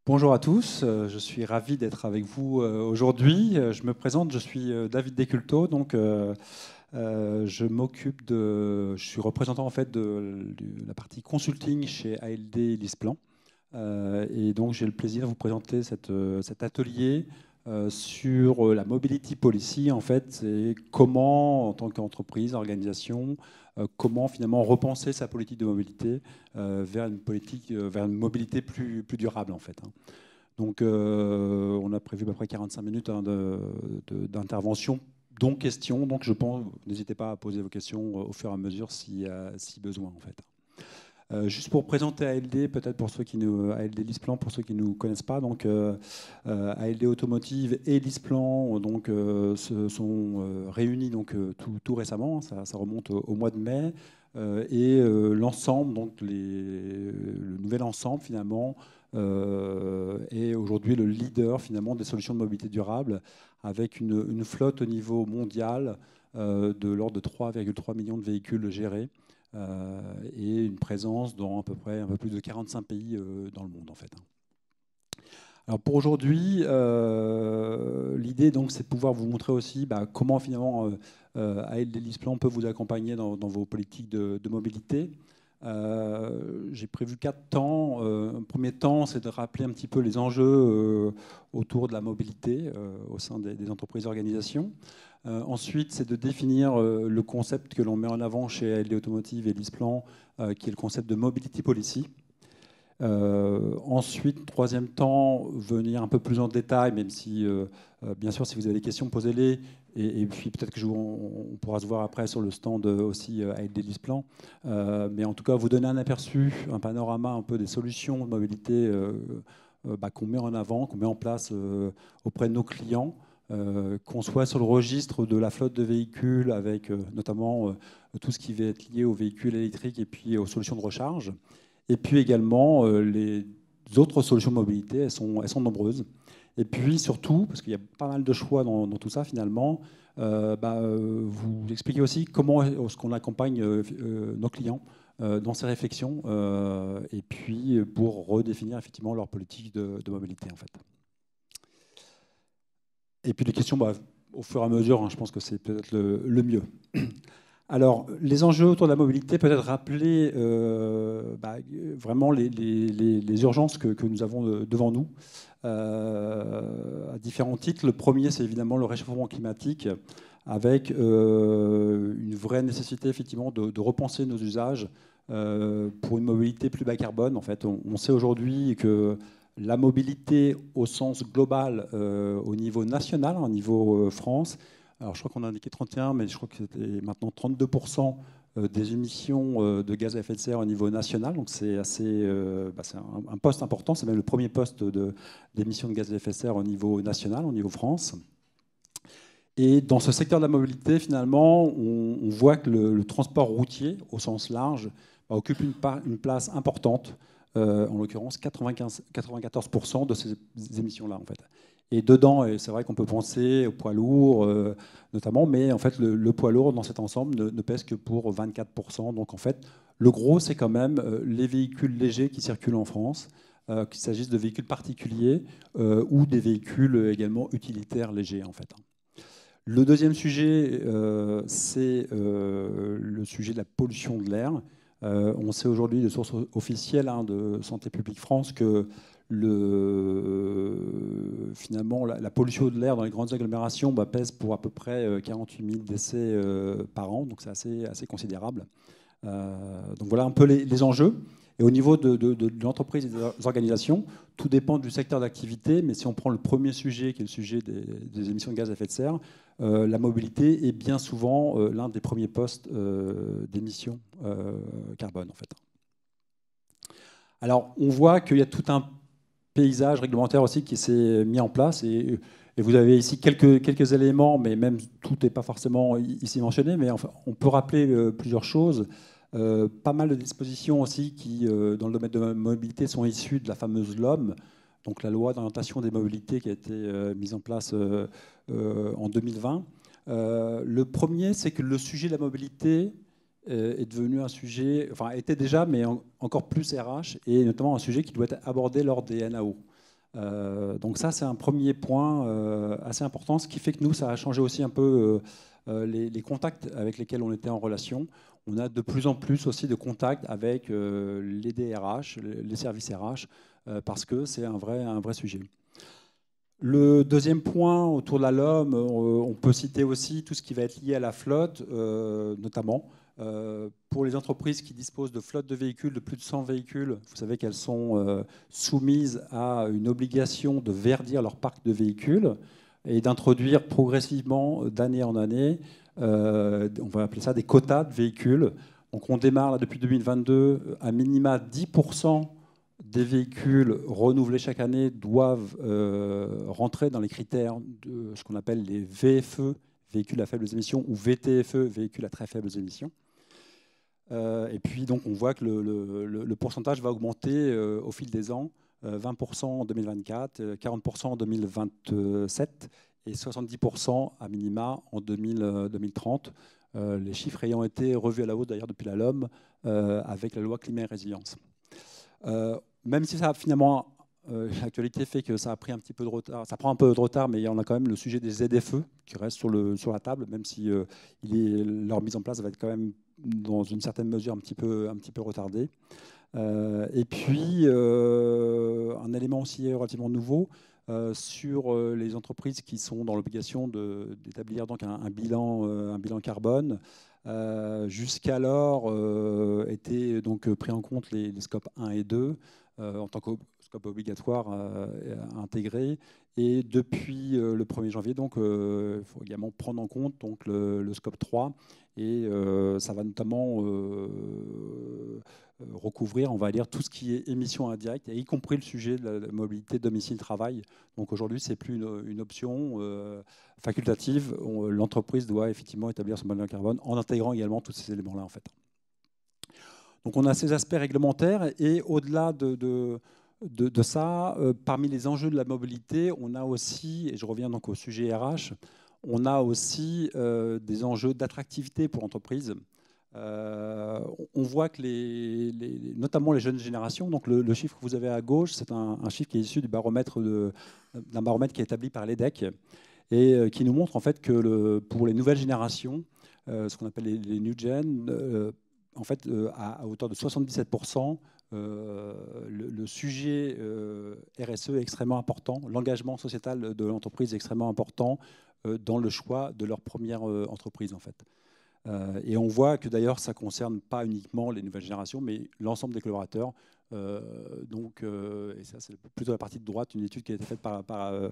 Bonjour à tous, je suis ravi d'être avec vous aujourd'hui. Je me présente, je suis David Desculteaux, je suis représentant en fait de la partie consulting chez ALD LeasePlan. Et donc j'ai le plaisir de vous présenter cet atelier sur la mobility policy en fait, et comment en tant qu'entreprise, organisation, comment finalement repenser sa politique de mobilité vers une mobilité plus durable en fait. On a prévu à peu près 45 minutes d'intervention, dont questions. Donc je pense, n'hésitez pas à poser vos questions au fur et à mesure si besoin en fait. Juste pour présenter ALD, peut-être pour ceux qui nous ALD LeasePlan, pour ceux qui ne nous connaissent pas, ALD Automotive et LeasePlan se sont réunis tout récemment, ça remonte au mois de mai, l'ensemble, le nouvel ensemble finalement est aujourd'hui le leader finalement des solutions de mobilité durable, avec une flotte au niveau mondial de l'ordre de 3,3 millions de véhicules gérés. Et une présence dans à peu près un peu plus de 45 pays dans le monde en fait. Alors pour aujourd'hui, l'idée donc c'est de pouvoir vous montrer aussi comment finalement ALD LeasePlan peut vous accompagner dans vos politiques de mobilité. J'ai prévu 4 temps. Un premier temps, c'est de rappeler un petit peu les enjeux autour de la mobilité au sein des entreprises et organisations. Ensuite, c'est de définir le concept que l'on met en avant chez ALD Automotive et LeasePlan, qui est le concept de mobility policy. Ensuite, troisième temps, venir un peu plus en détail, même si, bien sûr, si vous avez des questions, posez-les. Et puis peut-être que on pourra se voir après sur le stand aussi ALD LeasePlan. Mais en tout cas, vous donner un aperçu, un panorama un peu des solutions de mobilité qu'on met en avant, qu'on met en place auprès de nos clients. Qu'on soit sur le registre de la flotte de véhicules avec notamment tout ce qui va être lié aux véhicules électriques et puis aux solutions de recharge. Et puis également, les autres solutions de mobilité, elles sont nombreuses. Et puis surtout, parce qu'il y a pas mal de choix dans tout ça finalement, vous expliquez aussi comment est-ce qu'on accompagne nos clients dans ces réflexions, et puis pour redéfinir effectivement leur politique de mobilité en fait. Et puis les questions, au fur et à mesure, je pense que c'est peut-être le mieux. Alors, les enjeux autour de la mobilité, peut-être rappeler vraiment les urgences que nous avons devant nous, à différents titres. Le premier, c'est évidemment le réchauffement climatique, avec une vraie nécessité effectivement de repenser nos usages pour une mobilité plus bas carbone. En fait, on sait aujourd'hui que la mobilité au sens global, au niveau national, au niveau France, alors je crois qu'on a indiqué 31, mais je crois que c'était maintenant 32% des émissions de gaz à effet de serre au niveau national. Donc c'est assez, c'est un poste important, c'est même le premier poste d'émissions de gaz à effet de serre au niveau national, au niveau France. Et dans ce secteur de la mobilité, finalement, on voit que le transport routier, au sens large, occupe une place importante, en l'occurrence 94% de ces émissions-là, en fait. Et dedans, c'est vrai qu'on peut penser au poids lourd, notamment, mais en fait, le poids lourd dans cet ensemble ne pèse que pour 24%. Donc, en fait, le gros, c'est quand même les véhicules légers qui circulent en France, qu'il s'agisse de véhicules particuliers ou des véhicules également utilitaires légers, en fait. Le deuxième sujet, c'est le sujet de la pollution de l'air. On sait aujourd'hui de sources officielles de Santé publique France que finalement la pollution de l'air dans les grandes agglomérations pèse pour à peu près 48 000 décès par an, donc c'est assez considérable. Donc voilà un peu les enjeux. Et au niveau de l'entreprise et des organisations, tout dépend du secteur d'activité, mais si on prend le premier sujet, qui est le sujet des émissions de gaz à effet de serre, la mobilité est bien souvent l'un des premiers postes d'émissions carbone, en fait. Alors, on voit qu'il y a tout un paysage réglementaire aussi qui s'est mis en place, et vous avez ici quelques éléments, mais même tout n'est pas forcément ici mentionné, mais enfin, on peut rappeler plusieurs choses. Pas mal de dispositions aussi qui, dans le domaine de la mobilité, sont issues de la fameuse LOM, donc la loi d'orientation des mobilités qui a été mise en place en 2020. Le premier, c'est que le sujet de la mobilité est devenu un sujet, enfin était déjà, mais encore plus RH, et notamment un sujet qui doit être abordé lors des NAO. Donc ça, c'est un premier point assez important, ce qui fait que nous, ça a changé aussi un peu les contacts avec lesquels on était en relation. On a de plus en plus aussi de contacts avec les DRH, les services RH, parce que c'est un vrai sujet. Le deuxième point autour de la LOM, on peut citer aussi tout ce qui va être lié à la flotte, notamment. Pour les entreprises qui disposent de flottes de véhicules, de plus de 100 véhicules, vous savez qu'elles sont soumises à une obligation de verdir leur parc de véhicules et d'introduire progressivement, d'année en année, on va appeler ça des quotas de véhicules. Donc on démarre là, depuis 2022, à minima 10% des véhicules renouvelés chaque année doivent rentrer dans les critères de ce qu'on appelle les VFE, véhicules à faibles émissions, ou VTFE, véhicules à très faibles émissions. Et puis donc on voit que le pourcentage va augmenter au fil des ans, 20% en 2024, 40% en 2027 et 70% à minima en 2030. Les chiffres ayant été revus à la hausse d'ailleurs depuis la LOM avec la loi climat et résilience. Même si ça finalement, l'actualité fait que ça a pris un petit peu de retard, ça prend un peu de retard, mais il y en a quand même le sujet des ZFE qui reste sur la table, même si leur mise en place va être quand même dans une certaine mesure un petit peu retardée. Et puis, un élément aussi relativement nouveau, sur les entreprises qui sont dans l'obligation d'établir donc un bilan carbone. Jusqu'alors étaient donc pris en compte les scopes 1 et 2 en tant que scope obligatoire intégré. Et depuis le 1er janvier, donc, il faut également prendre en compte donc, le scope 3. Et ça va notamment recouvrir, on va dire, tout ce qui est émissions indirectes, y compris le sujet de la mobilité domicile-travail. Donc aujourd'hui, ce n'est plus une option facultative. L'entreprise doit effectivement établir son bilan carbone en intégrant également tous ces éléments-là, en fait. Donc on a ces aspects réglementaires et au-delà de ça, parmi les enjeux de la mobilité, on a aussi, et je reviens donc au sujet RH, on a aussi des enjeux d'attractivité pour l'entreprise. On voit que notamment les jeunes générations, donc le chiffre que vous avez à gauche, c'est un chiffre qui est issu d'un baromètre qui est établi par l'EDEC et qui nous montre en fait que pour les nouvelles générations, ce qu'on appelle les new gen, en fait, à hauteur de 77%, le sujet RSE est extrêmement important, l'engagement sociétal de l'entreprise est extrêmement important dans le choix de leur première entreprise en fait. Et on voit que d'ailleurs, ça ne concerne pas uniquement les nouvelles générations, mais l'ensemble des collaborateurs. Et ça, c'est plutôt la partie de droite, une étude qui a été faite par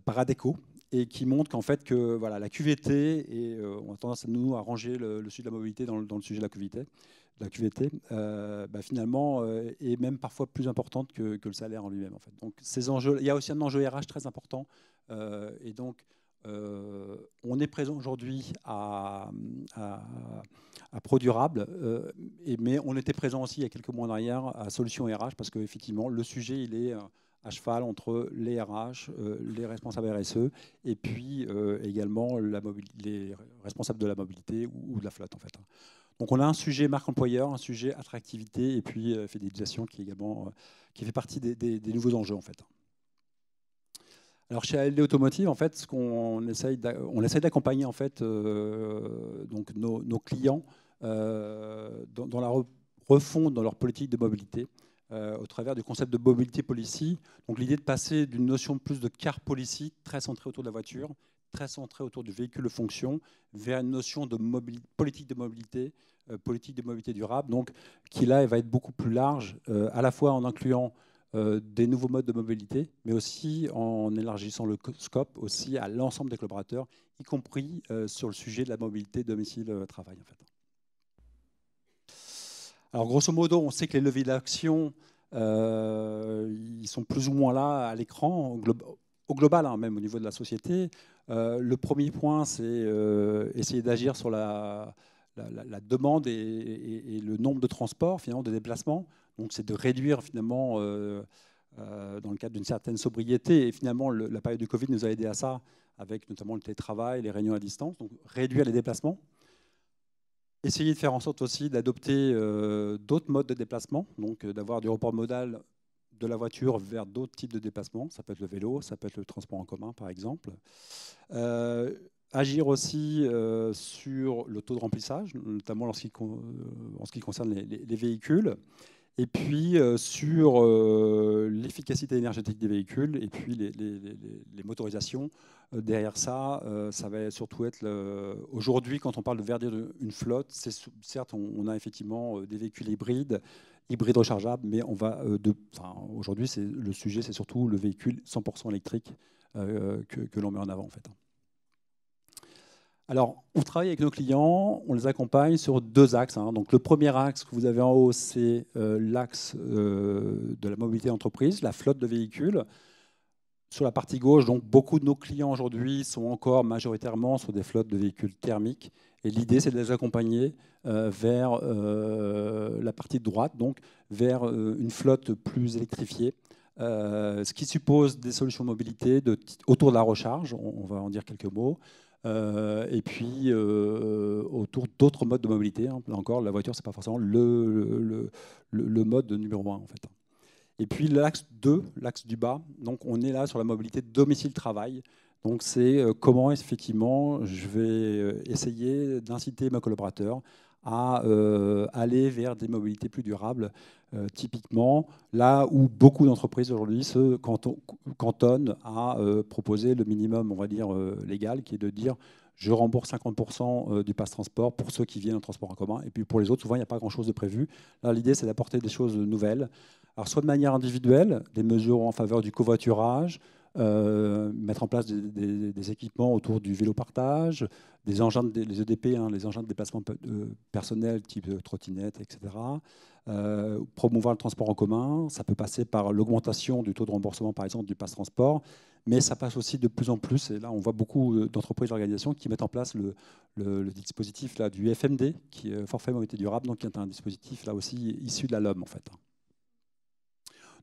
ADECO et qui montre qu'en fait, que, voilà, la QVT, et on a tendance à ranger le sujet de la mobilité dans le sujet de la QVT, finalement, est même parfois plus importante que le salaire en lui-même. En fait. Donc, ces enjeux, il y a aussi un enjeu RH très important. Et donc, on est présent aujourd'hui à ProDurable, mais on était présent aussi il y a quelques mois en arrière à Solutions RH parce qu'effectivement, le sujet, il est à cheval entre les RH, les responsables RSE et puis également les responsables de la mobilité ou de la flotte en fait. Donc on a un sujet marque employeur, un sujet attractivité et puis fidélisation qui est également qui fait partie des nouveaux enjeux en fait. Alors chez ALD Automotive, en fait, on essaye d'accompagner en fait donc nos clients dans la refonte dans leur politique de mobilité au travers du concept de mobility policy. Donc l'idée de passer d'une notion plus de car policy très centrée autour de la voiture, très centrée autour du véhicule de fonction, vers une notion de politique de mobilité durable, donc qui là va être beaucoup plus large, à la fois en incluant des nouveaux modes de mobilité, mais aussi en élargissant le scope aussi à l'ensemble des collaborateurs, y compris sur le sujet de la mobilité domicile-travail. En fait. Alors grosso modo, on sait que les leviers d'action, ils sont plus ou moins là à l'écran, au global, hein, même au niveau de la société. Le premier point, c'est essayer d'agir sur la demande et le nombre de transports, finalement, de déplacements. Donc c'est de réduire finalement, dans le cadre d'une certaine sobriété, et finalement la période du Covid nous a aidé à ça, avec notamment le télétravail, les réunions à distance, donc réduire les déplacements. Essayer de faire en sorte aussi d'adopter d'autres modes de déplacement, donc d'avoir du report modal de la voiture vers d'autres types de déplacements. Ça peut être le vélo, ça peut être le transport en commun, par exemple. Agir aussi sur le taux de remplissage, notamment en ce qui concerne les véhicules. Et puis sur l'efficacité énergétique des véhicules et puis les motorisations. Derrière ça, ça va surtout être aujourd'hui, quand on parle de verdir une flotte, certes, on a effectivement des véhicules hybrides rechargeables, mais aujourd'hui, le sujet, c'est surtout le véhicule 100% électrique que l'on met en avant, en fait. Alors, on travaille avec nos clients, on les accompagne sur 2 axes. Donc, le premier axe que vous avez en haut, c'est l'axe de la mobilité d'entreprise, la flotte de véhicules. Sur la partie gauche, donc, beaucoup de nos clients aujourd'hui sont encore majoritairement sur des flottes de véhicules thermiques. Et l'idée, c'est de les accompagner vers la partie de droite, donc vers une flotte plus électrifiée. Ce qui suppose des solutions de mobilité autour de la recharge, on va en dire quelques mots. Et puis autour d'autres modes de mobilité. Là encore, la voiture, ce n'est pas forcément le mode numéro 1, en fait. Et puis l'axe 2, l'axe du bas, donc on est là sur la mobilité domicile-travail. Donc c'est comment effectivement je vais essayer d'inciter mes collaborateurs à aller vers des mobilités plus durables. Typiquement, là où beaucoup d'entreprises aujourd'hui se cantonnent à proposer le minimum, on va dire, légal, qui est de dire je rembourse 50% du pass-transport pour ceux qui viennent en transport en commun. Et puis pour les autres, souvent, il n'y a pas grand-chose de prévu. Là, l'idée, c'est d'apporter des choses nouvelles. Alors, soit de manière individuelle, des mesures en faveur du covoiturage, mettre en place des équipements autour du vélo partage, des engins, les EDP, les engins de déplacement personnel type trottinette, etc. Promouvoir le transport en commun, ça peut passer par l'augmentation du taux de remboursement, par exemple, du pass-transport, mais ça passe aussi de plus en plus, et là on voit beaucoup d'entreprises et d'organisations qui mettent en place le dispositif là, du FMD, qui est Forfait Mobilité Durable, donc qui est un dispositif là aussi issu de la LOM, en fait.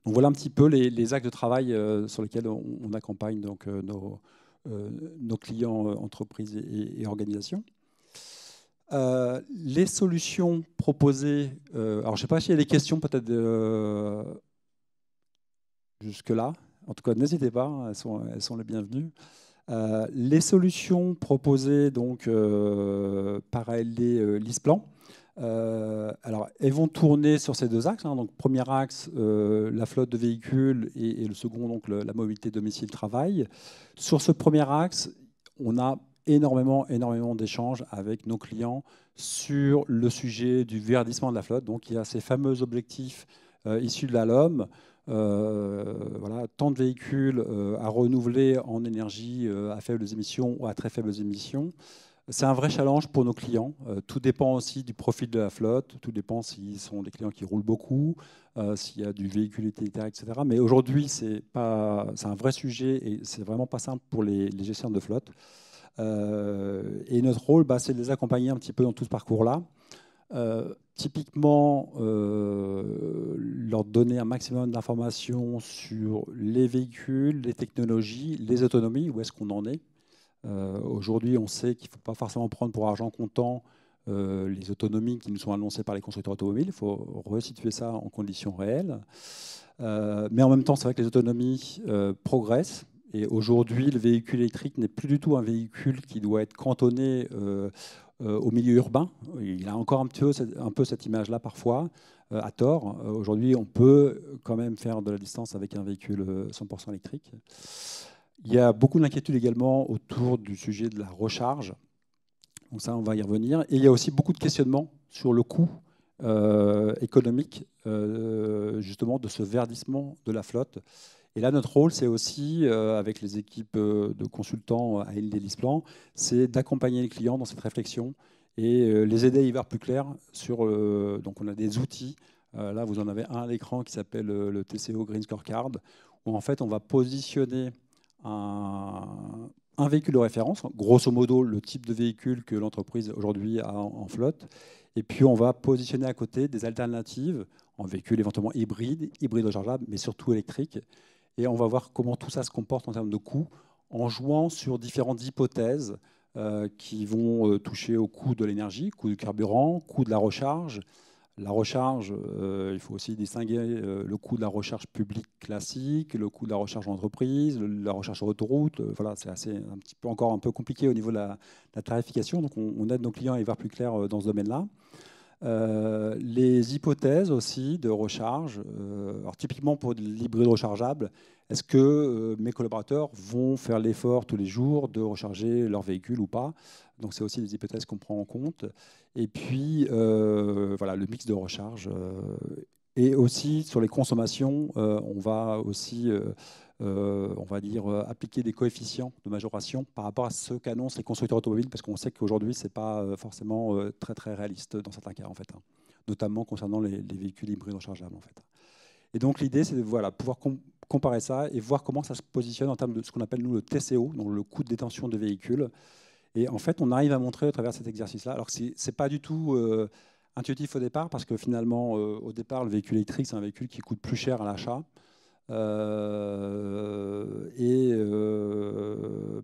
Donc voilà un petit peu les axes de travail sur lesquels on accompagne donc, nos clients, entreprises et organisations. Les solutions proposées, alors je ne sais pas s'il y a des questions peut-être jusque-là. En tout cas, n'hésitez pas, elles sont les bienvenues. Les solutions proposées donc, par ALD LeasePlan, alors, elles vont tourner sur ces 2 axes. Donc, premier axe, la flotte de véhicules et le second, donc, la mobilité domicile-travail. Sur ce premier axe, on a énormément d'échanges avec nos clients sur le sujet du verdissement de la flotte. Donc, il y a ces fameux objectifs issus de la LOM. Voilà, tant de véhicules à renouveler en énergie à faibles émissions ou à très faibles émissions. C'est un vrai challenge pour nos clients. Tout dépend aussi du profil de la flotte. Tout dépend s'ils sont des clients qui roulent beaucoup, s'il y a du véhicule utilitaire, etc. Mais aujourd'hui, c'est un vrai sujet et c'est vraiment pas simple pour les gestionnaires de flotte. Et notre rôle, c'est de les accompagner un petit peu dans tout ce parcours-là. Typiquement, leur donner un maximum d'informations sur les véhicules, les technologies, les autonomies, où est-ce qu'on en est. Aujourd'hui, on sait qu'il ne faut pas forcément prendre pour argent comptant les autonomies qui nous sont annoncées par les constructeurs automobiles. Il faut resituer ça en conditions réelles. Mais en même temps, c'est vrai que les autonomies progressent. Et aujourd'hui, le véhicule électrique n'est plus du tout un véhicule qui doit être cantonné au milieu urbain. Il a encore un peu cette image-là parfois, à tort. Aujourd'hui, on peut quand même faire de la distance avec un véhicule 100% électrique. Il y a beaucoup d'inquiétudes également autour du sujet de la recharge. Donc ça, on va y revenir. Et il y a aussi beaucoup de questionnements sur le coût économique justement de ce verdissement de la flotte. Et là, notre rôle, c'est aussi, avec les équipes de consultants à ALD LeasePlan, c'est d'accompagner les clients dans cette réflexion et les aider à y voir plus clair sur... donc on a des outils. Là, vous en avez un à l'écran qui s'appelle le TCO Green Scorecard, où en fait, on va positionner un véhicule de référence, grosso modo le type de véhicule que l'entreprise aujourd'hui a en flotte, et puis on va positionner à côté des alternatives en véhicules éventuellement hybrides rechargeables, mais surtout électriques, et on va voir comment tout ça se comporte en termes de coûts, en jouant sur différentes hypothèses qui vont toucher au coût de l'énergie, coût du carburant, coût de la recharge, La recharge, il faut aussi distinguer le coût de la recharge publique classique, le coût de la recharge en entreprise, la recharge sur autoroute. Voilà, c'est un petit peu encore un peu compliqué au niveau de la tarification. Donc on aide nos clients à y voir plus clair dans ce domaine-là. Les hypothèses aussi de recharge. Alors typiquement pour l'hybride rechargeable, est-ce que mes collaborateurs vont faire l'effort tous les jours de recharger leur véhicule ou pas? Donc c'est aussi des hypothèses qu'on prend en compte. Et puis voilà, le mix de recharge. Et aussi sur les consommations, on va aussi on va dire, appliquer des coefficients de majoration par rapport à ce qu'annoncent les constructeurs automobiles, parce qu'on sait qu'aujourd'hui, ce n'est pas forcément très, très réaliste dans certains cas, en fait, hein, notamment concernant les véhicules hybrides rechargeables. En fait. Et donc, l'idée, c'est de voilà, pouvoir comparer ça et voir comment ça se positionne en termes de ce qu'on appelle, nous, le TCO, donc le coût de détention de véhicules. Et en fait, on arrive à montrer au travers de cet exercice-là, alors que ce n'est pas du tout intuitif au départ, parce que finalement, au départ, le véhicule électrique, c'est un véhicule qui coûte plus cher à l'achat.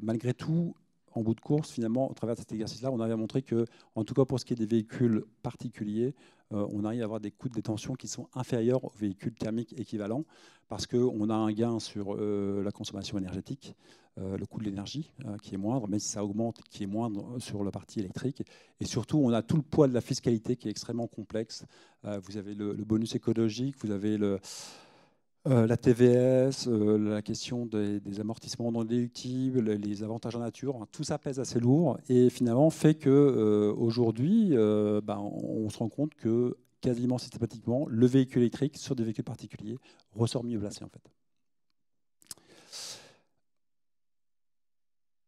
Malgré tout, en bout de course, finalement, au travers de cet exercice-là, on arrive à montrer que, en tout cas pour ce qui est des véhicules particuliers, on arrive à avoir des coûts de détention qui sont inférieurs aux véhicules thermiques équivalents, parce qu'on a un gain sur la consommation énergétique, le coût de l'énergie qui est moindre, mais si ça augmente, qui est moindre sur la partie électrique. Et surtout, on a tout le poids de la fiscalité qui est extrêmement complexe. Vous avez le bonus écologique, vous avez la TVS, la question des amortissements non déductibles, les avantages en nature, hein, tout ça pèse assez lourd et finalement fait que aujourd'hui, on se rend compte que quasiment systématiquement, le véhicule électrique sur des véhicules particuliers ressort mieux placé en fait.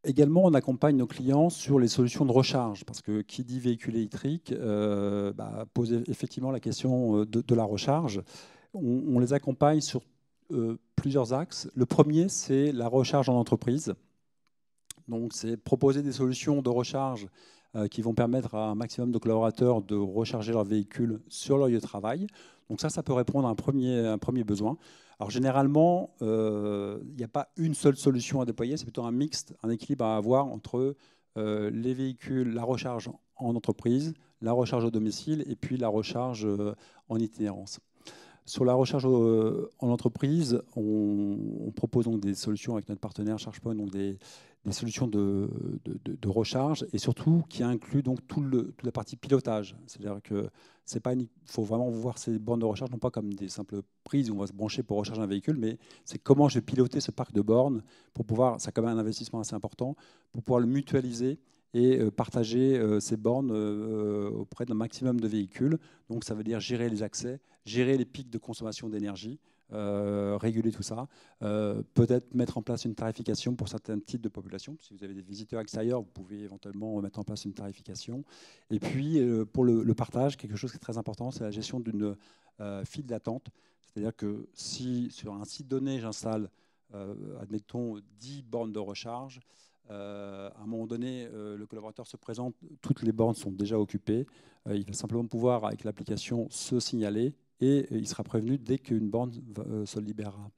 Également, on accompagne nos clients sur les solutions de recharge, parce que qui dit véhicule électrique pose effectivement la question de la recharge. On les accompagne sur plusieurs axes. Le premier, c'est la recharge en entreprise. Donc, c'est proposer des solutions de recharge qui vont permettre à un maximum de collaborateurs de recharger leur véhicule sur leur lieu de travail. Donc ça peut répondre à un premier besoin. Alors généralement, il n'y a pas une seule solution à déployer, c'est plutôt un mixte, un équilibre à avoir entre les véhicules, la recharge en entreprise, la recharge au domicile et puis la recharge en itinérance. Sur la recharge en entreprise, on propose donc des solutions avec notre partenaire ChargePoint, donc des solutions de recharge et surtout qui incluent donc toute la partie pilotage. C'est-à-dire que c'est pas faut vraiment voir ces bornes de recharge non pas comme des simples prises où on va se brancher pour recharger un véhicule, mais c'est comment je vais piloter ce parc de bornes pour pouvoir, c'est quand même un investissement assez important, pour pouvoir le mutualiser et partager ces bornes auprès d'un maximum de véhicules. Donc ça veut dire gérer les accès, gérer les pics de consommation d'énergie, réguler tout ça, peut-être mettre en place une tarification pour certains types de populations. Si vous avez des visiteurs extérieurs, vous pouvez éventuellement mettre en place une tarification. Et puis pour le partage, quelque chose qui est très important, c'est la gestion d'une file d'attente. C'est-à-dire que si sur un site donné, j'installe, admettons, 10 bornes de recharge, à un moment donné, le collaborateur se présente, toutes les bornes sont déjà occupées. Il va simplement pouvoir, avec l'application, se signaler et il sera prévenu dès qu'une borne se libérera.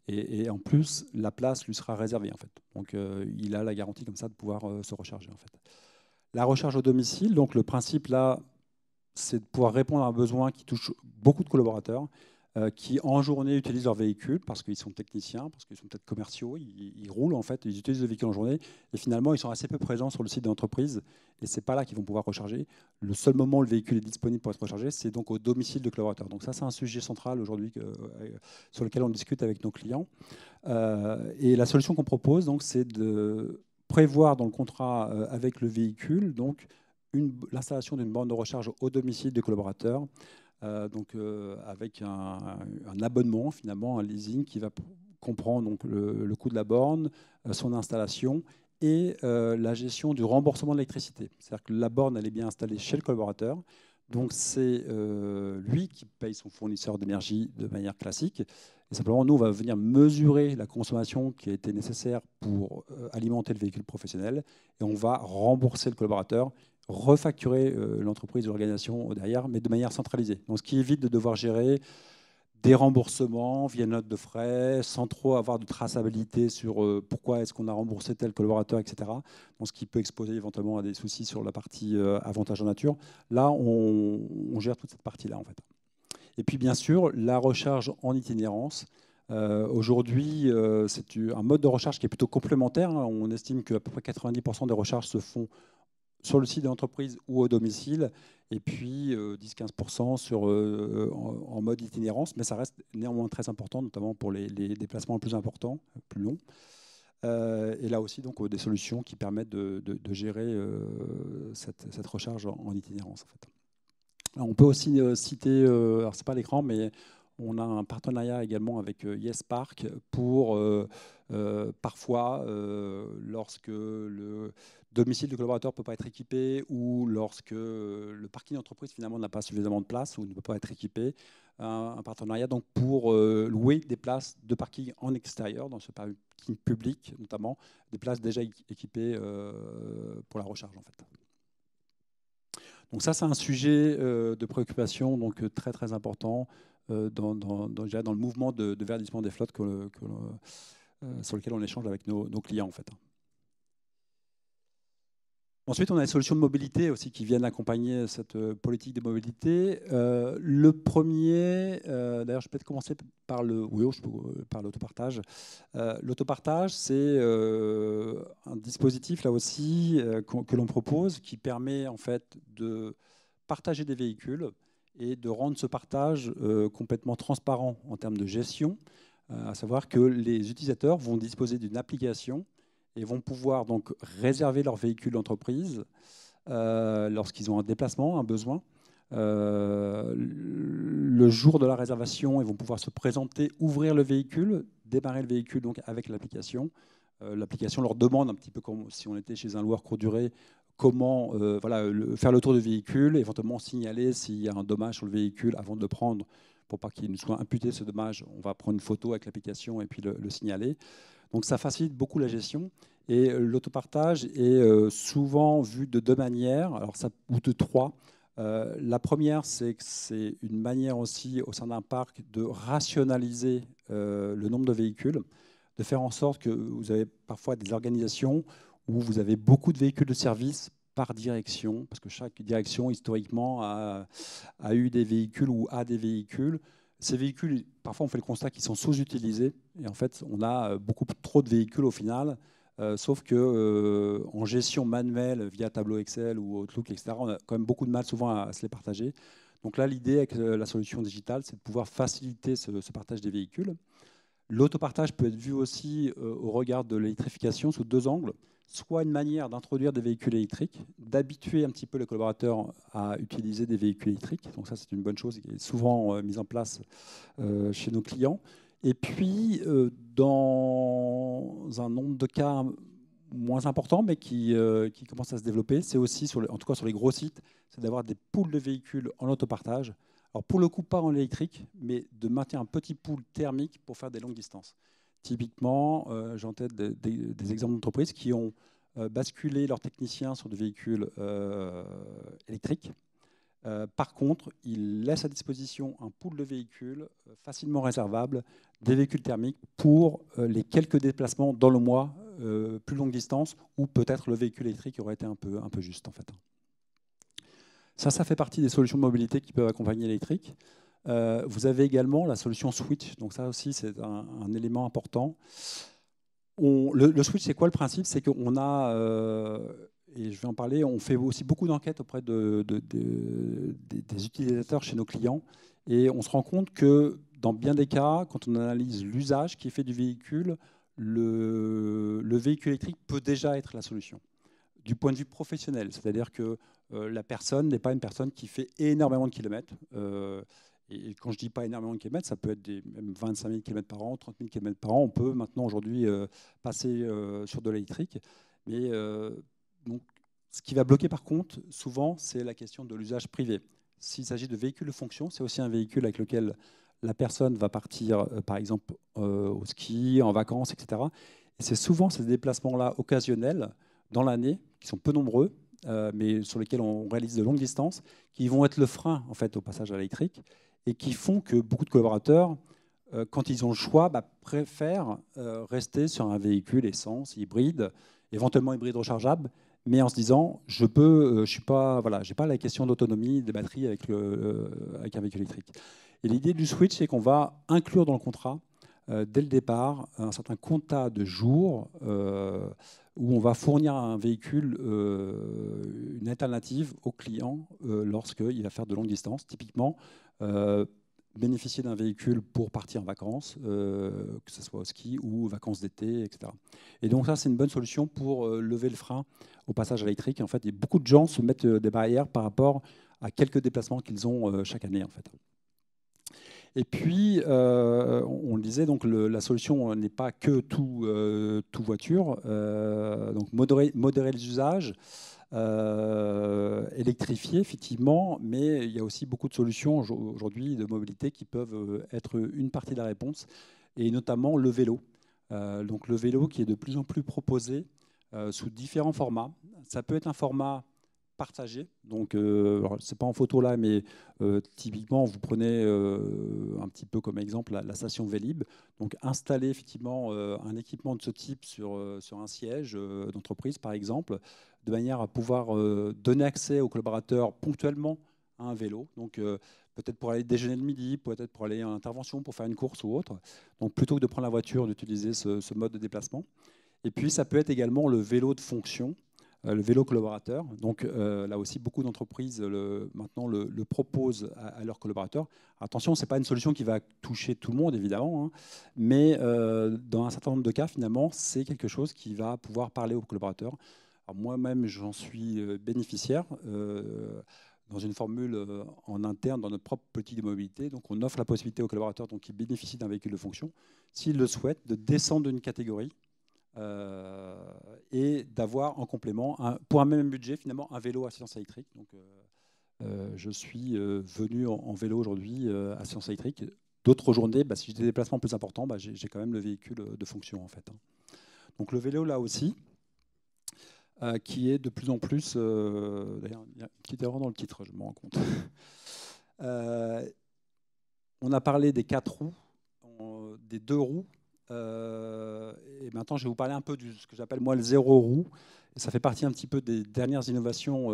Et en plus, la place lui sera réservée, en fait. Donc, il a la garantie comme ça de pouvoir se recharger, en fait. La recharge au domicile, donc le principe là, c'est de pouvoir répondre à un besoin qui touche beaucoup de collaborateurs qui en journée utilisent leur véhicule parce qu'ils sont techniciens, parce qu'ils sont peut-être commerciaux, ils roulent en fait, ils utilisent le véhicule en journée et finalement ils sont assez peu présents sur le site de l'entreprise et c'est pas là qu'ils vont pouvoir recharger. Le seul moment où le véhicule est disponible pour être rechargé, c'est donc au domicile de collaborateurs. Donc ça c'est un sujet central aujourd'hui sur lequel on discute avec nos clients. Et la solution qu'on propose donc c'est de prévoir dans le contrat avec le véhicule donc l'installation d'une borne de recharge au domicile des collaborateurs. Avec un abonnement, finalement, un leasing qui va comprendre donc, le coût de la borne, son installation et la gestion du remboursement de l'électricité. C'est-à-dire que la borne, elle est bien installée chez le collaborateur. Donc, c'est lui qui paye son fournisseur d'énergie de manière classique. Et simplement, nous, on va venir mesurer la consommation qui a été nécessaire pour alimenter le véhicule professionnel et on va rembourser le collaborateur, refacturer l'entreprise ou l'organisation derrière, mais de manière centralisée. Donc, ce qui évite de devoir gérer des remboursements via note de frais, sans trop avoir de traçabilité sur pourquoi est-ce qu'on a remboursé tel collaborateur, etc. Donc, ce qui peut exposer éventuellement à des soucis sur la partie avantage en nature. Là, on gère toute cette partie-là, en fait. Et puis, bien sûr, la recharge en itinérance. Aujourd'hui, c'est un mode de recharge qui est plutôt complémentaire. On estime qu'à peu près 90% des recharges se font sur le site de l'entreprise ou au domicile, et puis 10-15% en mode itinérance, mais ça reste néanmoins très important, notamment pour les déplacements plus importants, plus longs. Et là aussi, donc, des solutions qui permettent de gérer cette recharge en itinérance. En fait. Alors, on peut aussi citer, alors c'est pas à l'écran, mais on a un partenariat également avec YesPark pour parfois, lorsque le domicile du collaborateur ne peut pas être équipé ou lorsque le parking d'entreprise finalement n'a pas suffisamment de place ou ne peut pas être équipé, un partenariat donc pour louer des places de parking en extérieur, dans ce parking public notamment, des places déjà équipées pour la recharge en fait. Donc ça, c'est un sujet de préoccupation donc, très très important dans le mouvement de verdissement des flottes sur lequel on échange avec nos clients en fait. Ensuite, on a les solutions de mobilité aussi qui viennent accompagner cette politique de mobilité. Le premier, d'ailleurs, je vais peut-être commencer par l'autopartage. L'autopartage, c'est un dispositif là aussi que l'on propose qui permet en fait de partager des véhicules et de rendre ce partage complètement transparent en termes de gestion, à savoir que les utilisateurs vont disposer d'une application et vont pouvoir donc réserver leur véhicule d'entreprise lorsqu'ils ont un déplacement, un besoin. Le jour de la réservation, ils vont pouvoir se présenter, ouvrir le véhicule, démarrer le véhicule donc avec l'application. L'application leur demande un petit peu comme si on était chez un loueur courte durée, comment faire le tour du véhicule, éventuellement signaler s'il y a un dommage sur le véhicule avant de le prendre pour pas qu'il nous soit imputé ce dommage. On va prendre une photo avec l'application et puis le signaler. Donc ça facilite beaucoup la gestion. Et l'autopartage est souvent vu de deux manières, ou de trois. La première, c'est que c'est une manière aussi au sein d'un parc de rationaliser le nombre de véhicules, de faire en sorte que vous avez parfois des organisations où vous avez beaucoup de véhicules de service par direction, parce que chaque direction, historiquement, a eu des véhicules ou a des véhicules. Ces véhicules, parfois on fait le constat qu'ils sont sous-utilisés et en fait on a beaucoup trop de véhicules au final, sauf que en gestion manuelle via tableau Excel ou Outlook, etc., on a quand même beaucoup de mal souvent à se les partager. Donc là, l'idée avec la solution digitale, c'est de pouvoir faciliter ce partage des véhicules. L'autopartage peut être vu aussi au regard de l'électrification sous deux angles. Soit une manière d'introduire des véhicules électriques, d'habituer un petit peu les collaborateurs à utiliser des véhicules électriques. Donc ça, c'est une bonne chose qui est souvent mise en place chez nos clients. Et puis, dans un nombre de cas moins important, mais qui commence à se développer, c'est aussi, en tout cas sur les gros sites, c'est d'avoir des pools de véhicules en autopartage. Alors pour le coup, pas en électrique, mais de maintenir un petit pool thermique pour faire des longues distances. Typiquement, j'ai en tête des exemples d'entreprises qui ont basculé leurs techniciens sur des véhicules électriques. Par contre, ils laissent à disposition un pool de véhicules facilement réservables, des véhicules thermiques pour les quelques déplacements dans le mois, plus longue distance, où peut-être le véhicule électrique aurait été un peu juste en fait. Ça fait partie des solutions de mobilité qui peuvent accompagner l'électrique. Vous avez également la solution switch. Donc ça aussi, c'est un élément important. Le switch, c'est quoi le principe? C'est qu'on a, et je vais en parler, on fait aussi beaucoup d'enquêtes auprès des utilisateurs chez nos clients. Et on se rend compte que dans bien des cas, quand on analyse l'usage qui est fait du véhicule, le véhicule électrique peut déjà être la solution. Du point de vue professionnel, c'est-à-dire que la personne n'est pas une personne qui fait énormément de kilomètres. Et quand je dis pas énormément de kilomètres, ça peut être même 25 000 km par an, 30 000 km par an. On peut maintenant aujourd'hui passer sur de l'électrique. Mais donc, ce qui va bloquer par contre, souvent, c'est la question de l'usage privé. S'il s'agit de véhicules de fonction, c'est aussi un véhicule avec lequel la personne va partir, par exemple, au ski, en vacances, etc. Et c'est souvent ces déplacements-là occasionnels dans l'année, qui sont peu nombreux, mais sur lesquels on réalise de longues distances, qui vont être le frein en fait, au passage à l'électrique. et qui font que beaucoup de collaborateurs, quand ils ont le choix, préfèrent rester sur un véhicule essence, hybride, éventuellement hybride rechargeable, mais en se disant, je suis pas, voilà, j'ai pas la question d'autonomie des batteries avec un véhicule électrique. Et l'idée du switch, c'est qu'on va inclure dans le contrat, dès le départ, un certain quota de jours où on va fournir à un véhicule une alternative au client lorsqu'il va faire de longues distances. Typiquement, bénéficier d'un véhicule pour partir en vacances, que ce soit au ski ou vacances d'été, etc. Et donc ça, c'est une bonne solution pour lever le frein au passage à l'électrique. En fait, beaucoup de gens se mettent des barrières par rapport à quelques déplacements qu'ils ont chaque année. En fait. Et puis, on le disait, donc la solution n'est pas que tout voiture. Donc modérer les usages, électrifier effectivement, mais il y a aussi beaucoup de solutions aujourd'hui de mobilité qui peuvent être une partie de la réponse, et notamment le vélo. Donc le vélo qui est de plus en plus proposé sous différents formats. Ça peut être un format partagé. Donc, c'est pas en photo là, mais typiquement, vous prenez un petit peu comme exemple la station Vélib. Donc, installer effectivement un équipement de ce type sur un siège d'entreprise, par exemple, de manière à pouvoir donner accès aux collaborateurs ponctuellement à un vélo. Donc, peut-être pour aller déjeuner le midi, peut-être pour aller en intervention, pour faire une course ou autre. Donc, plutôt que de prendre la voiture, d'utiliser ce mode de déplacement. Et puis, ça peut être également le vélo de fonction, le vélo collaborateur. Donc là aussi, beaucoup d'entreprises maintenant le proposent à leurs collaborateurs. Attention, ce n'est pas une solution qui va toucher tout le monde, évidemment, hein, mais dans un certain nombre de cas, finalement, c'est quelque chose qui va pouvoir parler aux collaborateurs. Moi-même, j'en suis bénéficiaire dans une formule en interne dans notre propre politique de mobilité. Donc, on offre la possibilité aux collaborateurs qui bénéficient d'un véhicule de fonction, s'ils le souhaitent, de descendre d'une catégorie et d'avoir en complément, pour un même budget, finalement, un vélo à assistance électrique. Donc, je suis venu en vélo aujourd'hui à assistance électrique. D'autres journées, si j'ai des déplacements plus importants, j'ai quand même le véhicule de fonction, en fait. Donc, le vélo, là aussi, qui est de plus en plus... D'ailleurs, il y a une petite erreur dans le titre, je me rends compte. On a parlé des 4 roues, des 2 roues. Et maintenant, je vais vous parler un peu de ce que j'appelle moi le 0 roue. Et ça fait partie un petit peu des dernières innovations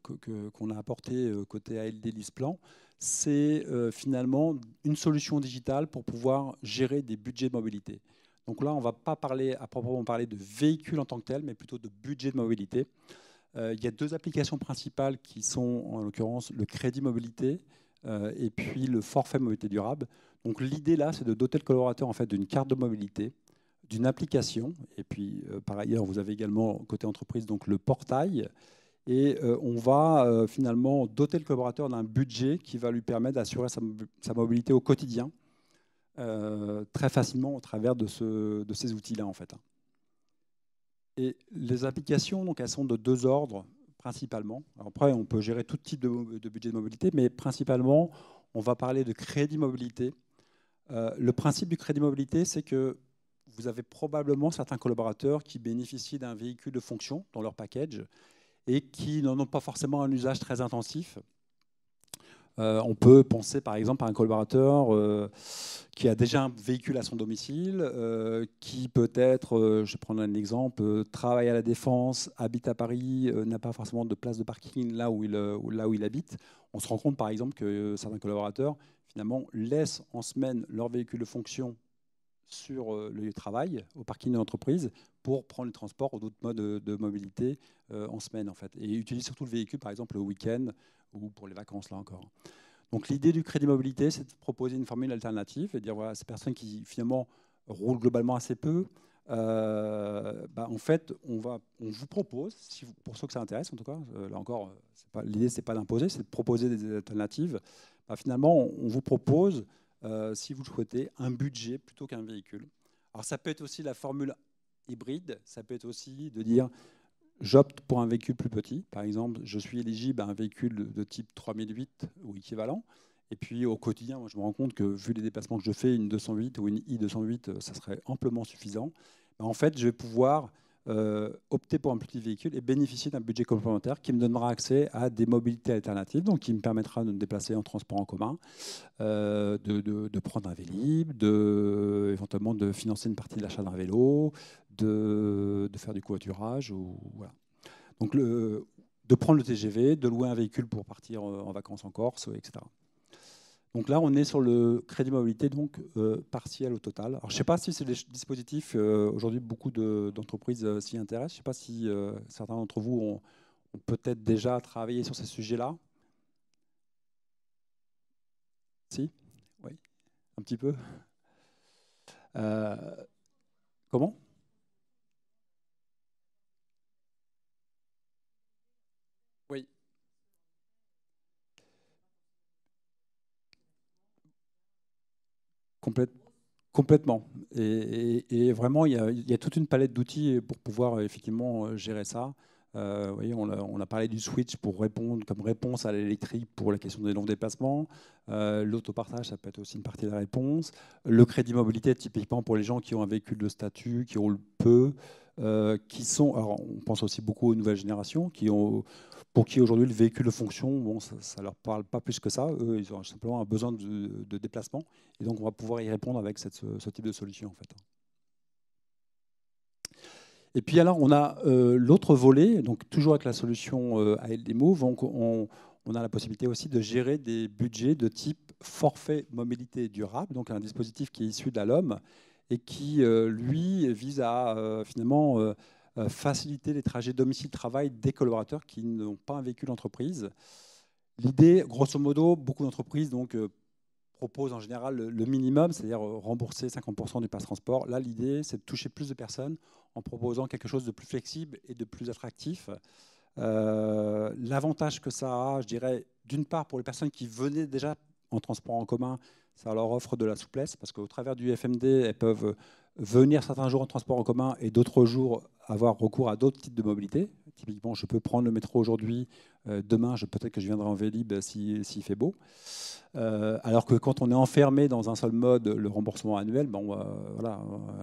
qu'on a apportées côté ALD LeasePlan. C'est finalement une solution digitale pour pouvoir gérer des budgets de mobilité. Donc là, on ne va pas parler à proprement parler de véhicules en tant que tel, mais plutôt de budget de mobilité. Il y a 2 applications principales qui sont en l'occurrence le crédit mobilité et puis le forfait mobilité durable. Donc l'idée là, c'est de doter le collaborateur en fait d'une carte de mobilité, d'une application, et puis par ailleurs, vous avez également côté entreprise donc le portail, et on va finalement doter le collaborateur d'un budget qui va lui permettre d'assurer sa mobilité au quotidien très facilement au travers de ces outils-là en fait. Et les applications, donc, elles sont de 2 ordres principalement. Alors après, on peut gérer tout type de budget de mobilité, mais principalement, on va parler de crédit mobilité. Le principe du crédit mobilité, c'est que vous avez probablement certains collaborateurs qui bénéficient d'un véhicule de fonction dans leur package et qui n'en ont pas forcément un usage très intensif. On peut penser par exemple à un collaborateur qui a déjà un véhicule à son domicile, qui peut-être, je vais prendre un exemple, travaille à la Défense, habite à Paris, n'a pas forcément de place de parking là où il habite. On se rend compte par exemple que certains collaborateurs finalement laissent en semaine leur véhicule de fonction sur le lieu de travail, au parking de l'entreprise, pour prendre le transport ou d'autres modes de mobilité en semaine en fait. Et utilisent surtout le véhicule par exemple le week-end ou pour les vacances là encore. Donc l'idée du crédit mobilité, c'est de proposer une formule alternative et de dire voilà, ces personnes qui finalement roulent globalement assez peu, en fait, on vous propose, pour ceux que ça intéresse en tout cas, là encore, l'idée c'est pas d'imposer, c'est de proposer des alternatives. Finalement, on vous propose, si vous le souhaitez, un budget plutôt qu'un véhicule. Alors ça peut être aussi la formule hybride, ça peut être aussi de dire j'opte pour un véhicule plus petit. Par exemple, je suis éligible à un véhicule de type 3008 ou équivalent. Et puis au quotidien, moi, je me rends compte que vu les déplacements que je fais, une 208 ou une i208, ça serait amplement suffisant. En fait, je vais pouvoir opter pour un petit véhicule et bénéficier d'un budget complémentaire qui me donnera accès à des mobilités alternatives, donc qui me permettra de me déplacer en transport en commun, de prendre un Vélib, éventuellement de financer une partie de l'achat d'un vélo, de faire du covoiturage. Voilà. Donc de prendre le TGV, de louer un véhicule pour partir en vacances en Corse, etc. Donc là, on est sur le crédit mobilité donc, partiel au total. Alors, je ne sais pas si c'est des dispositifs, aujourd'hui, beaucoup d'entreprises s'y intéressent. Je ne sais pas si certains d'entre vous ont peut-être déjà travaillé sur ces sujets-là. Si? Oui, un petit peu. Euh, Comment? Oui, complètement. Et vraiment, il y a toute une palette d'outils pour pouvoir effectivement gérer ça. Vous voyez, on a parlé du switch pour répondre comme réponse à l'électrique pour la question des longs déplacements. L'autopartage, ça peut être aussi une partie de la réponse. Le crédit mobilité, typiquement pour les gens qui ont un véhicule de statut, qui roulent peu, qui sont. Alors, on pense aussi beaucoup aux nouvelles générations pour qui aujourd'hui le véhicule de fonction, bon, ça ne leur parle pas plus que ça. Eux, ils ont simplement un besoin de déplacement. Et donc, on va pouvoir y répondre avec ce type de solution, en fait. Et puis alors, on a l'autre volet, donc toujours avec la solution ALD Move, on a la possibilité aussi de gérer des budgets de type forfait mobilité durable, donc un dispositif qui est issu d'Alom et qui, lui, vise à finalement faciliter les trajets domicile-travail des collaborateurs qui n'ont pas un véhicule entreprise. L'idée, grosso modo, beaucoup d'entreprises donc, proposent en général le minimum, c'est-à-dire rembourser 50% du pass transport. Là, l'idée, c'est de toucher plus de personnes en proposant quelque chose de plus flexible et de plus attractif. L'avantage que ça a, je dirais, d'une part pour les personnes qui venaient déjà en transport en commun, ça leur offre de la souplesse parce qu'au travers du FMD, elles peuvent venir certains jours en transport en commun et d'autres jours avoir recours à d'autres types de mobilité. Typiquement, je peux prendre le métro aujourd'hui, demain, peut-être que je viendrai en Vélib s'il fait beau. Alors que quand on est enfermé dans un seul mode, le remboursement annuel, bon, voilà,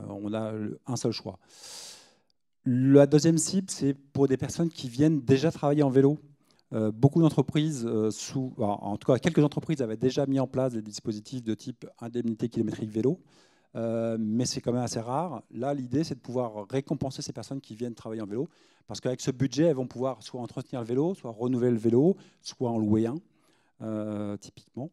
on a un seul choix. La deuxième cible, c'est pour des personnes qui viennent déjà travailler en vélo. Beaucoup d'entreprises, en tout cas quelques entreprises avaient déjà mis en place des dispositifs de type indemnité kilométrique vélo, mais c'est quand même assez rare. Là, l'idée, c'est de pouvoir récompenser ces personnes qui viennent travailler en vélo, parce qu'avec ce budget, elles vont pouvoir soit entretenir le vélo, soit renouveler le vélo, soit en louer un, typiquement.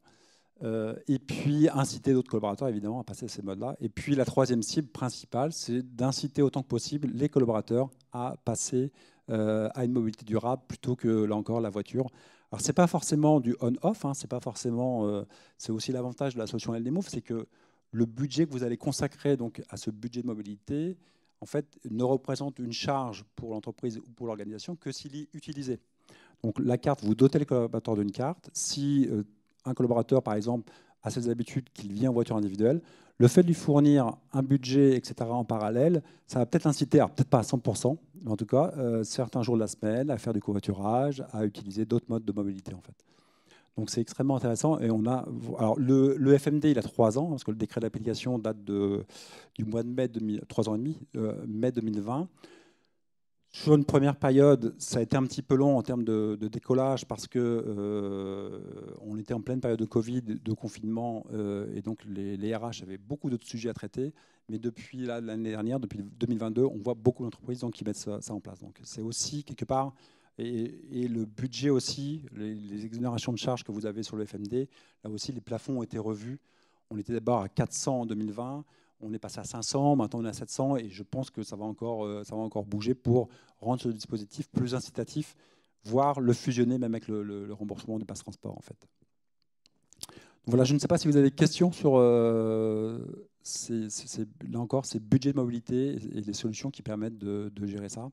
Et puis inciter d'autres collaborateurs, évidemment, à passer à ces modes-là. Et puis la troisième cible principale, c'est d'inciter autant que possible les collaborateurs à passer à une mobilité durable plutôt que, là encore, la voiture. Alors, ce n'est pas forcément du on-off, hein, c'est aussi l'avantage de la solution LDMove, c'est que le budget que vous allez consacrer donc, à ce budget de mobilité, en fait, ne représente une charge pour l'entreprise ou pour l'organisation que s'il est utilisé. Donc la carte, vous dotez les collaborateurs d'une carte. Si un collaborateur, par exemple, a ses habitudes qu'il vient en voiture individuelle, le fait de lui fournir un budget, etc., en parallèle, ça va peut-être inciter, alors peut-être pas à 100%, mais en tout cas, certains jours de la semaine, à faire du covoiturage, à utiliser d'autres modes de mobilité, en fait. Donc c'est extrêmement intéressant. Et on a, alors le FMD, il a 3 ans, parce que le décret d'application date du mois de mai, 3 ans et demi, mai 2020. Sur une première période, ça a été un petit peu long en termes de décollage parce que on était en pleine période de Covid, de confinement, et donc les RH avaient beaucoup d'autres sujets à traiter. Mais depuis l'année dernière, depuis 2022, on voit beaucoup d'entreprises qui mettent ça en place. Donc c'est aussi quelque part, et le budget aussi, les exonérations de charges que vous avez sur le FMD, là aussi les plafonds ont été revus. On était d'abord à 400 en 2020. On est passé à 500, maintenant on est à 700, et je pense que ça va encore bouger pour rendre ce dispositif plus incitatif, voire le fusionner même avec le remboursement du pass transport, en fait. Voilà, je ne sais pas si vous avez des questions sur là encore ces budgets de mobilité et les solutions qui permettent de gérer ça.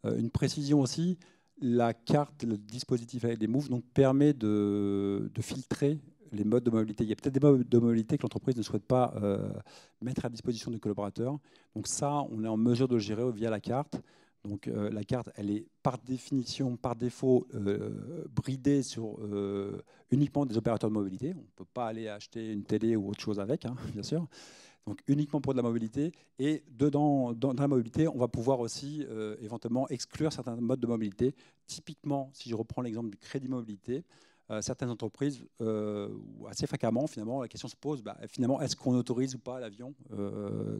Une précision aussi, la carte, le dispositif avec des Move donc, permet de filtrer les modes de mobilité. Il y a peut-être des modes de mobilité que l'entreprise ne souhaite pas mettre à disposition des collaborateurs. Donc ça, on est en mesure de le gérer via la carte. Donc la carte, elle est par définition, par défaut, bridée sur uniquement des opérateurs de mobilité. On ne peut pas aller acheter une télé ou autre chose avec, hein, bien sûr. Donc uniquement pour de la mobilité. Et dedans, dans la mobilité, on va pouvoir aussi éventuellement exclure certains modes de mobilité. Typiquement, si je reprends l'exemple du crédit mobilité, certaines entreprises, assez fréquemment, finalement, la question se pose, finalement, est-ce qu'on autorise ou pas l'avion,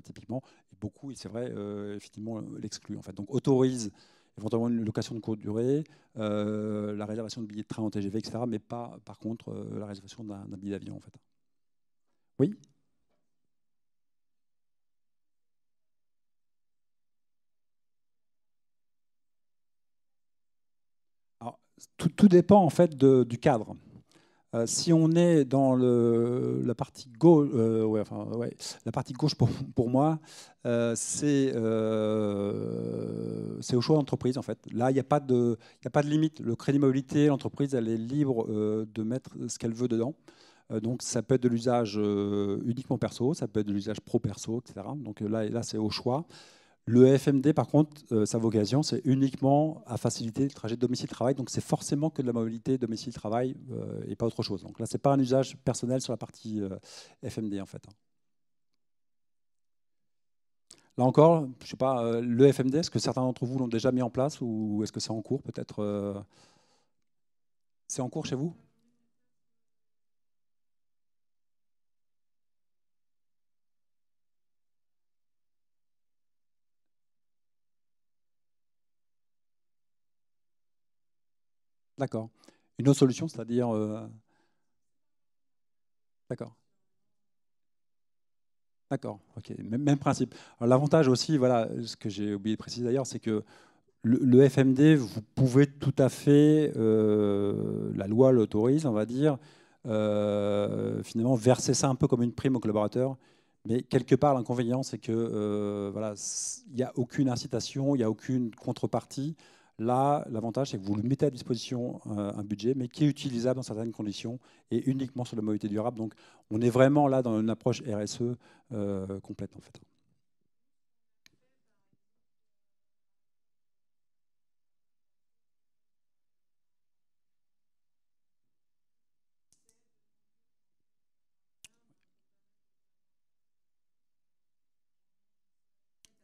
typiquement. Et beaucoup, et c'est vrai, effectivement, l'excluent. En fait. Donc autorise éventuellement une location de courte durée, la réservation de billets de train en TGV, etc., mais pas, par contre, la réservation d'un billet d'avion, en fait. Oui. Alors, tout dépend en fait du cadre. Si on est dans la partie gauche, la partie gauche pour moi, c'est au choix d'entreprise en fait. Là, il y a pas de limite. Le crédit mobilité, l'entreprise, elle est libre de mettre ce qu'elle veut dedans. Donc, ça peut être de l'usage uniquement perso, ça peut être de l'usage pro-perso, etc. Donc là c'est au choix. Le FMD, par contre, sa vocation, c'est uniquement à faciliter le trajet de domicile-travail. Donc, c'est forcément que de la mobilité domicile-travail et pas autre chose. Donc là, ce n'est pas un usage personnel sur la partie FMD, en fait. Là encore, je ne sais pas, le FMD, est-ce que certains d'entre vous l'ont déjà mis en place ou est-ce que c'est en cours, peut-être c'est en cours chez vous? D'accord. Une autre solution, c'est-à-dire... d'accord. D'accord, ok, même principe. Alors, l'avantage aussi, voilà, ce que j'ai oublié de préciser d'ailleurs, c'est que le FMD, vous pouvez tout à fait, la loi l'autorise, on va dire, finalement verser ça un peu comme une prime aux collaborateurs. Mais quelque part, l'inconvénient, c'est que voilà, il n'y a aucune incitation, il n'y a aucune contrepartie. Là, l'avantage, c'est que vous le mettez à disposition un budget, mais qui est utilisable dans certaines conditions et uniquement sur la mobilité durable. Donc, on est vraiment là dans une approche RSE complète, en fait.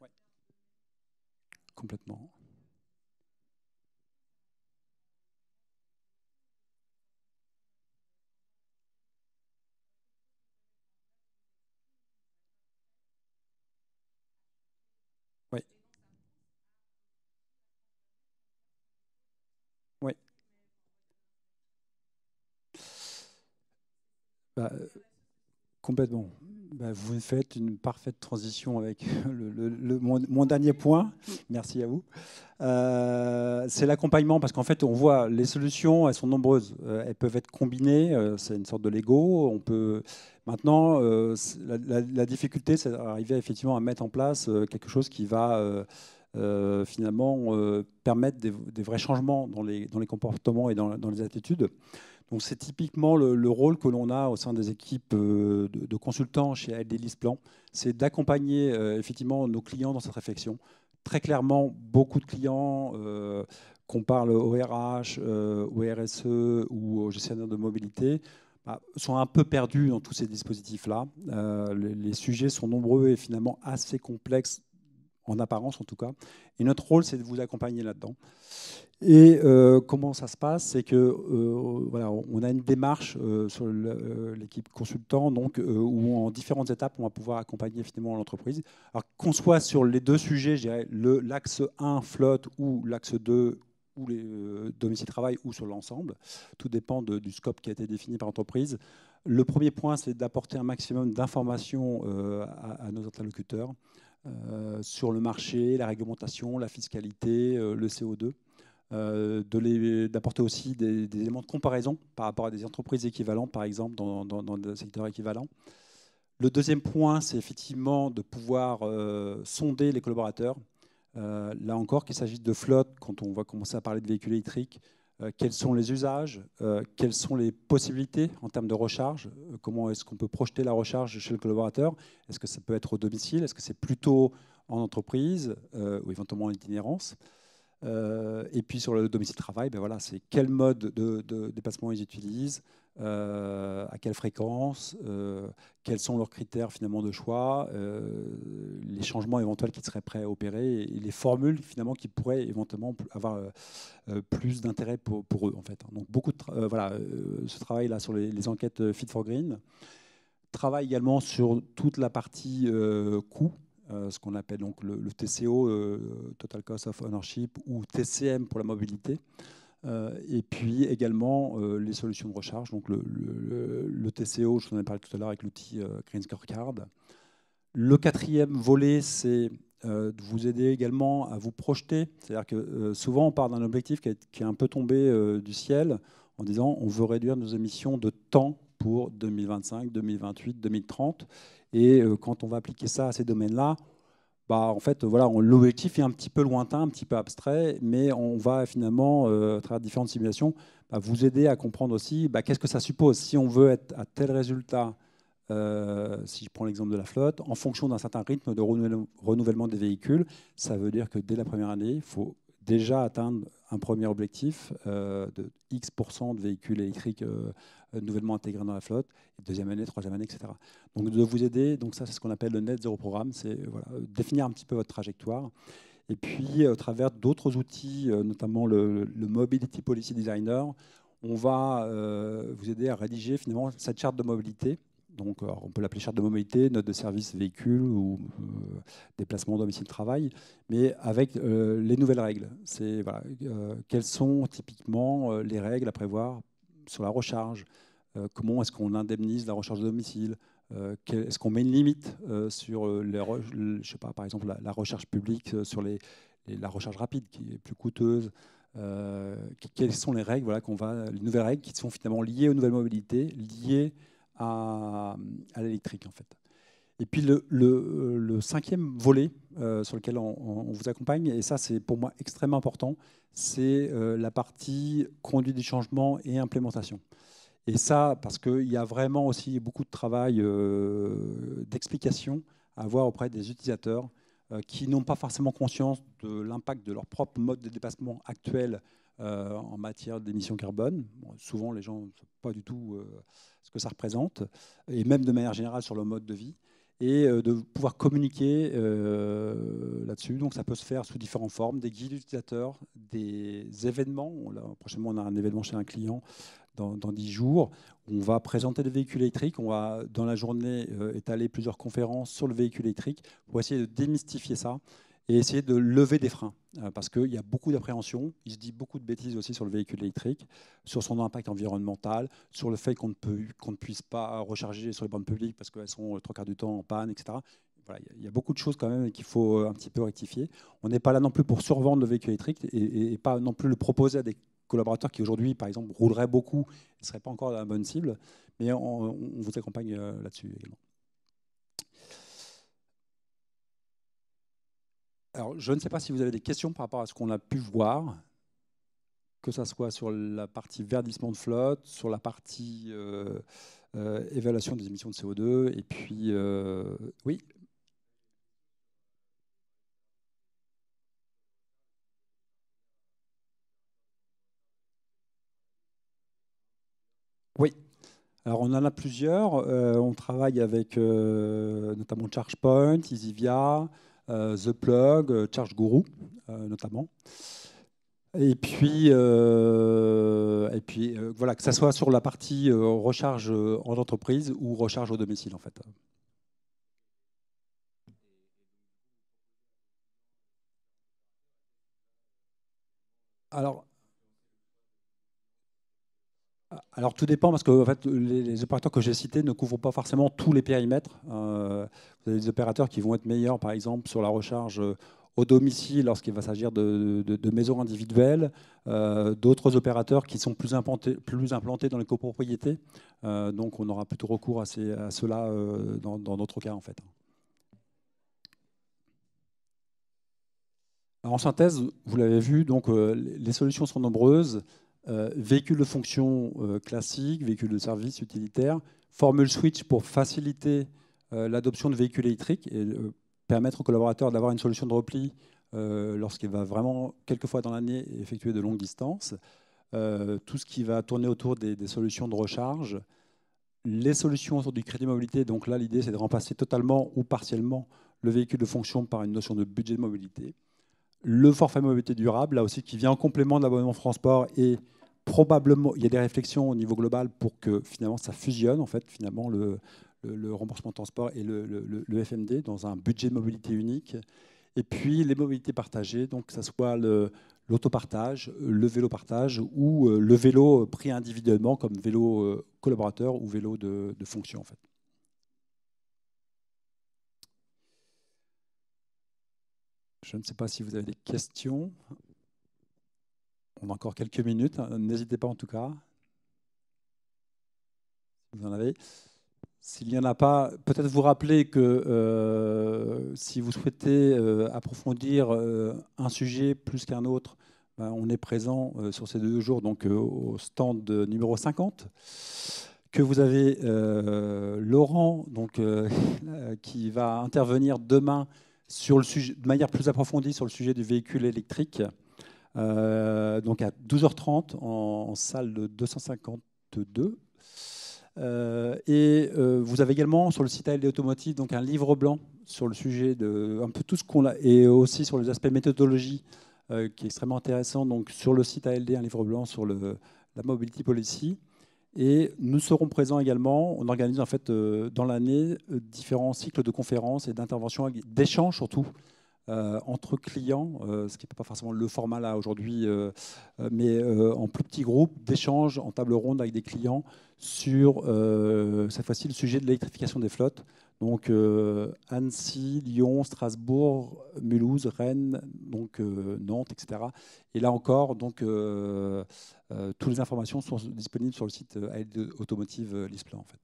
Ouais, complètement. Ouais, ouais. Bah, complètement. Vous faites une parfaite transition avec mon dernier point. Merci à vous. C'est l'accompagnement, parce qu'en fait, on voit les solutions, elles sont nombreuses. Elles peuvent être combinées, c'est une sorte de Lego. On peut... Maintenant, la difficulté, c'est d'arriver effectivement à mettre en place quelque chose qui va finalement permettre des vrais changements dans les comportements et dans les attitudes. Donc c'est typiquement le rôle que l'on a au sein des équipes de consultants chez ALD LeasePlan, c'est d'accompagner effectivement nos clients dans cette réflexion. Très clairement, beaucoup de clients, qu'on parle au RH, au RSE ou au gestionnaire de mobilité, sont un peu perdus dans tous ces dispositifs-là. Les sujets sont nombreux et finalement assez complexes, en apparence en tout cas. Et notre rôle, c'est de vous accompagner là-dedans. Et comment ça se passe? C'est que voilà, on a une démarche sur l'équipe consultant, donc où en différentes étapes, on va pouvoir accompagner finalement l'entreprise. Alors qu'on soit sur les deux sujets, je dirais l'axe 1 flotte ou l'axe 2 ou les domicile travail ou sur l'ensemble, tout dépend du scope qui a été défini par l'entreprise. Le premier point, c'est d'apporter un maximum d'informations à nos interlocuteurs sur le marché, la réglementation, la fiscalité, le CO2. D'apporter aussi des éléments de comparaison par rapport à des entreprises équivalentes, par exemple, dans des secteurs équivalents. Le deuxième point, c'est effectivement de pouvoir sonder les collaborateurs. Là encore, qu'il s'agisse de flotte, quand on va commencer à parler de véhicules électriques, quels sont les usages, quelles sont les possibilités en termes de recharge, comment est-ce qu'on peut projeter la recharge chez le collaborateur, est-ce que ça peut être au domicile, est-ce que c'est plutôt en entreprise ou éventuellement en itinérance. Et puis sur le domicile travail, voilà, c'est quel mode de déplacement ils utilisent, à quelle fréquence, quels sont leurs critères finalement de choix, les changements éventuels qu'ils seraient prêts à opérer et les formules finalement qui pourraient éventuellement avoir plus d'intérêt pour eux en fait. Donc beaucoup de voilà, ce travail là sur les enquêtes Fit for Green. Travaille également sur toute la partie coût, ce qu'on appelle donc le TCO, Total Cost of Ownership, ou TCM pour la mobilité. Et puis également les solutions de recharge, donc le TCO, je vous en ai parlé tout à l'heure avec l'outil Green Scorecard. Le quatrième volet, c'est de vous aider également à vous projeter. C'est-à-dire que souvent, on part d'un objectif qui est un peu tombé du ciel en disant on veut réduire nos émissions de temps pour 2025, 2028, 2030. Et quand on va appliquer ça à ces domaines-là, bah, en fait, voilà, l'objectif est un petit peu lointain, un petit peu abstrait, mais on va finalement, à travers différentes simulations, bah, vous aider à comprendre aussi bah, qu'est-ce que ça suppose. Si on veut être à tel résultat, si je prends l'exemple de la flotte, en fonction d'un certain rythme de renouvellement des véhicules, ça veut dire que dès la première année, il faut déjà atteindre un premier objectif de X% de véhicules électriques nouvellement intégrés dans la flotte, deuxième année, troisième année, etc. Donc de vous aider, donc ça c'est ce qu'on appelle le Net Zero Programme, c'est voilà, définir un petit peu votre trajectoire. Et puis à travers d'autres outils, notamment le Mobility Policy Designer, on va vous aider à rédiger finalement cette charte de mobilité. Donc, alors, on peut l'appeler charte de mobilité, note de service véhicule ou déplacement domicile-travail, mais avec les nouvelles règles. C'est voilà, quelles sont typiquement les règles à prévoir sur la recharge, comment est-ce qu'on indemnise la recharge de domicile, est-ce qu'on met une limite sur je sais pas, par exemple la recherche publique sur la recharge rapide qui est plus coûteuse. Quelles sont les règles voilà, les nouvelles règles qui sont finalement liées aux nouvelles mobilités, liées à l'électrique en fait. Et puis le cinquième volet sur lequel on vous accompagne, et ça c'est pour moi extrêmement important, c'est la partie conduite du changement et implémentation. Et ça, parce qu'il y a vraiment aussi beaucoup de travail d'explication à avoir auprès des utilisateurs qui n'ont pas forcément conscience de l'impact de leur propre mode de déplacement actuel en matière d'émissions carbone. Bon, souvent, les gens ne savent pas du tout ce que ça représente, et même de manière générale sur le mode de vie, et de pouvoir communiquer là-dessus. Donc ça peut se faire sous différentes formes, des guides utilisateurs, des événements. Prochainement, on a un événement chez un client dans 10 jours. On va présenter des véhicules électriques. On va, dans la journée, étaler plusieurs conférences sur le véhicule électrique pour essayer de démystifier ça et essayer de lever des freins. Parce qu'il y a beaucoup d'appréhension. Il se dit beaucoup de bêtises aussi sur le véhicule électrique, sur son impact environnemental, sur le fait qu'on ne puisse pas recharger sur les bornes publiques parce qu'elles sont trois quarts du temps en panne, etc. Voilà, il y a beaucoup de choses quand même qu'il faut un petit peu rectifier. On n'est pas là non plus pour survendre le véhicule électrique et pas non plus le proposer à des collaborateurs qui aujourd'hui, par exemple, rouleraient beaucoup et ne seraient pas encore la bonne cible, mais on vous accompagne là-dessus également. Alors, je ne sais pas si vous avez des questions par rapport à ce qu'on a pu voir, que ce soit sur la partie verdissement de flotte, sur la partie évaluation des émissions de CO2, et puis, oui. Oui. Alors, on en a plusieurs. On travaille avec notamment ChargePoint, EasyVia, The Plug, ChargeGuru, notamment. Et puis voilà, que ce soit sur la partie recharge en entreprise ou recharge au domicile, en fait. Alors, Alors tout dépend parce que en fait, les opérateurs que j'ai cités ne couvrent pas forcément tous les périmètres. Vous avez des opérateurs qui vont être meilleurs, par exemple, sur la recharge au domicile lorsqu'il va s'agir de maisons individuelles. D'autres opérateurs qui sont plus implantés dans les copropriétés. Donc on aura plutôt recours à ceux-là dans d'autres cas en fait. Alors, en synthèse, vous l'avez vu, donc les solutions sont nombreuses. Véhicules de fonction classiques, véhicules de service utilitaires, formule switch pour faciliter l'adoption de véhicules électriques et permettre aux collaborateurs d'avoir une solution de repli lorsqu'il va vraiment, quelques fois dans l'année, effectuer de longues distances. tout ce qui va tourner autour des solutions de recharge, les solutions autour du crédit mobilité. Donc là, l'idée, c'est de remplacer totalement ou partiellement le véhicule de fonction par une notion de budget de mobilité. Le forfait mobilité durable, là aussi, qui vient en complément de l'abonnement transport, et probablement, il y a des réflexions au niveau global pour que finalement ça fusionne, en fait, finalement, le remboursement de transport et le FMD dans un budget de mobilité unique. Et puis les mobilités partagées, donc que ce soit l'autopartage, le vélo partage ou le vélo pris individuellement comme vélo collaborateur ou vélo de fonction, en fait. Je ne sais pas si vous avez des questions. On a encore quelques minutes. N'hésitez pas en tout cas. Si vous en avez. S'il n'y en a pas, peut-être vous rappeler que si vous souhaitez approfondir un sujet plus qu'un autre, ben, on est présent sur ces 2 jours, donc au stand numéro 50, que vous avez Laurent donc, qui va intervenir demain sur le sujet, de manière plus approfondie sur le sujet du véhicule électrique, donc à 12h30 en salle de 252. Vous avez également sur le site ALD Automotive donc un livre blanc sur le sujet de un peu tout ce qu'on a, et aussi sur les aspects méthodologie qui est extrêmement intéressant. Donc sur le site ALD, un livre blanc sur la mobility policy. Et nous serons présents également. On organise en fait dans l'année différents cycles de conférences et d'interventions, d'échanges surtout. Entre clients, ce qui n'est pas forcément le format là aujourd'hui, mais en plus petit groupe, d'échanges en table ronde avec des clients sur, cette fois-ci, le sujet de l'électrification des flottes. Donc Annecy, Lyon, Strasbourg, Mulhouse, Rennes, donc, Nantes, etc. Et là encore, donc, toutes les informations sont disponibles sur le site ALD Automotive LeasePlan, en fait.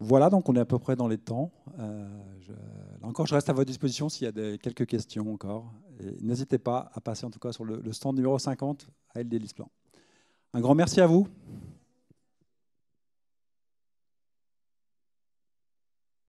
Voilà, donc on est à peu près dans les temps. Là encore, je reste à votre disposition s'il y a quelques questions encore. N'hésitez pas à passer en tout cas sur le stand numéro 50 à LD LeasePlan. Un grand merci à vous.